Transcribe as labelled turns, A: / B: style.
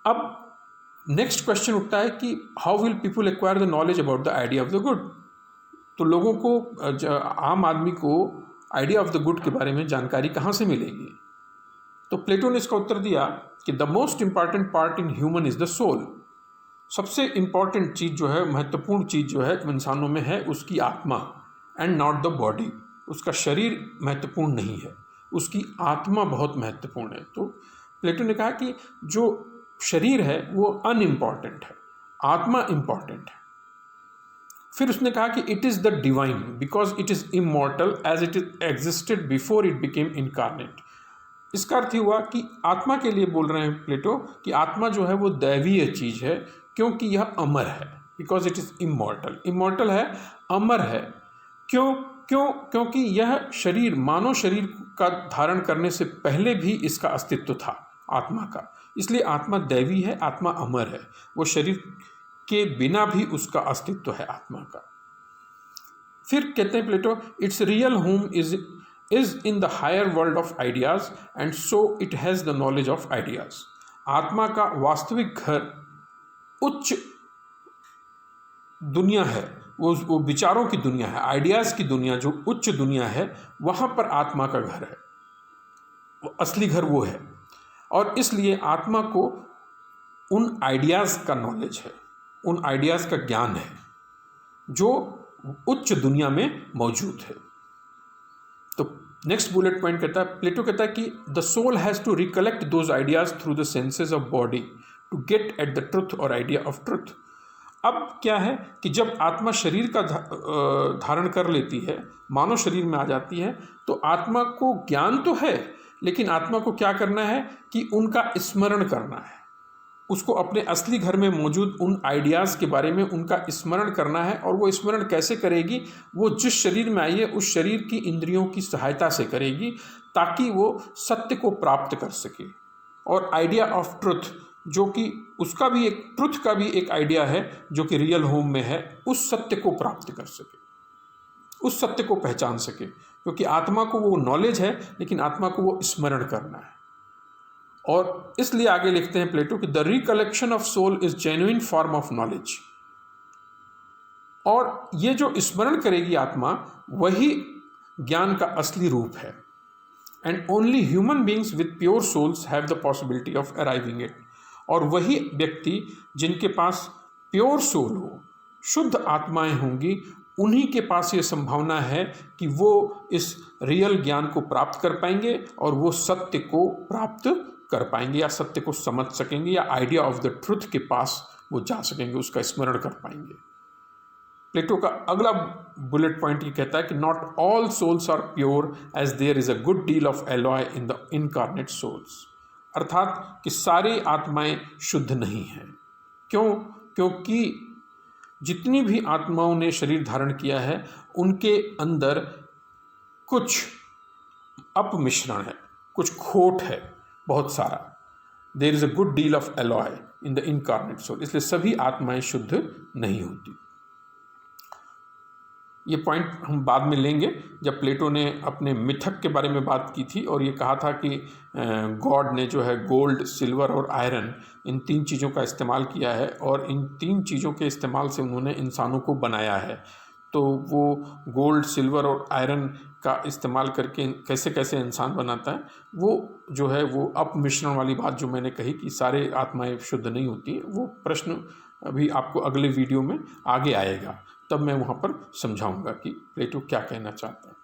A: अब next question उठता है कि how will people acquire the knowledge about the idea of the good. तो लोगों को, आम आदमी को आइडिया ऑफ द गुड के बारे में जानकारी कहाँ से मिलेगी? तो प्लेटो ने इसका उत्तर दिया कि the most important part in human is the soul. सबसे इंपॉर्टेंट चीज़ जो है, महत्वपूर्ण चीज़ जो है इंसानों में है, उसकी आत्मा, एंड नॉट द बॉडी। उसका शरीर महत्वपूर्ण नहीं है, उसकी आत्मा बहुत महत्वपूर्ण है। तो प्लेटो ने कहा कि जो शरीर है वो अनइम्पॉर्टेंट है, आत्मा इम्पॉर्टेंट है। फिर उसने कहा कि it is the divine because it is immortal as it is existed before it became incarnate. इसका अर्थ हुआ कि आत्मा के लिए बोल रहे हैं प्लेटो कि आत्मा जो है वो दैवीय चीज़ है, क्योंकि यह अमर है। Because it is immortal, immortal है, अमर है। क्योंकि यह शरीर, मानव शरीर का धारण करने से पहले भी इसका अस्तित्व था आत्मा का, इसलिए आत्मा दैवी है, आत्मा अमर है। वो शरीर के बिना भी उसका अस्तित्व है आत्मा का। फिर कहते हैं Plato, its real home is in the higher world of ideas and so it has the knowledge of ideas. आत्मा का वास्तविक घर उच्च दुनिया है, वो विचारों की दुनिया है, आइडियाज़ की दुनिया, जो उच्च दुनिया है, वहाँ पर आत्मा का घर है, वो असली घर वो है। और इसलिए आत्मा को उन आइडियाज़ का नॉलेज है, उन आइडियाज़ का ज्ञान है जो उच्च दुनिया में मौजूद है। तो नेक्स्ट बुलेट पॉइंट कहता है, प्लेटो कहता है कि the soul has to recollect those ideas through the senses of body to get at the truth और आइडिया ऑफ ट्रुथ। अब क्या है कि जब आत्मा शरीर का धारण कर लेती है, मानव शरीर में आ जाती है, तो आत्मा को ज्ञान तो है, लेकिन आत्मा को क्या करना है कि उनका स्मरण करना है, उसको अपने असली घर में मौजूद उन आइडियाज़ के बारे में उनका स्मरण करना है। और वो स्मरण कैसे करेगी? वो जिस शरीर में आई है उस शरीर की इंद्रियों की सहायता से करेगी, ताकि वो सत्य को प्राप्त कर सके। और आइडिया ऑफ ट्रुथ, जो कि उसका भी एक, ट्रुथ का भी एक आइडिया है जो कि रियल होम में है, उस सत्य को प्राप्त कर सके, उस सत्य को पहचान सके। क्योंकि आत्मा को वो नॉलेज है, लेकिन आत्मा को वो स्मरण करना है। और इसलिए आगे लिखते हैं प्लेटो कि the recollection of soul is genuine form of knowledge. और ये जो स्मरण करेगी आत्मा, वही ज्ञान का असली रूप है। And only human beings with pure souls have the possibility of arriving it. और वही व्यक्ति जिनके पास प्योर सोल हो, शुद्ध आत्माएं होंगी, उन्हीं के पास ये संभावना है कि वो इस रियल ज्ञान को प्राप्त कर पाएंगे और वो सत्य को प्राप्त कर पाएंगे, या सत्य को समझ सकेंगे, या आइडिया ऑफ द ट्रुथ के पास वो जा सकेंगे, उसका स्मरण कर पाएंगे। प्लेटो का अगला बुलेट पॉइंट ये कहता है कि not all souls are pure as there is a good deal of alloy in the incarnate souls. अर्थात कि सारी आत्माएं शुद्ध नहीं हैं। क्यों? क्योंकि जितनी भी आत्माओं ने शरीर धारण किया है, उनके अंदर कुछ अपमिश्रण है, कुछ खोट है, बहुत सारा। There is a good deal of alloy in the incarnate soul. इसलिए सभी आत्माएं शुद्ध नहीं होती। ये पॉइंट हम बाद में लेंगे, जब प्लेटो ने अपने मिथक के बारे में बात की थी और ये कहा था कि गॉड ने जो है गोल्ड, सिल्वर और आयरन, इन तीन चीज़ों का इस्तेमाल किया है, और इन तीन चीज़ों के इस्तेमाल से उन्होंने इंसानों को बनाया है। तो वो गोल्ड, सिल्वर और आयरन का इस्तेमाल करके कैसे कैसे इंसान बनाता है, वो जो है वो अपमिश्रण वाली बात जो मैंने कही कि सारे आत्माएं शुद्ध नहीं होती, वो प्रश्न अभी आपको अगले वीडियो में आगे आएगा, तब मैं वहाँ पर समझाऊंगा कि प्लेटो क्या कहना चाहता है।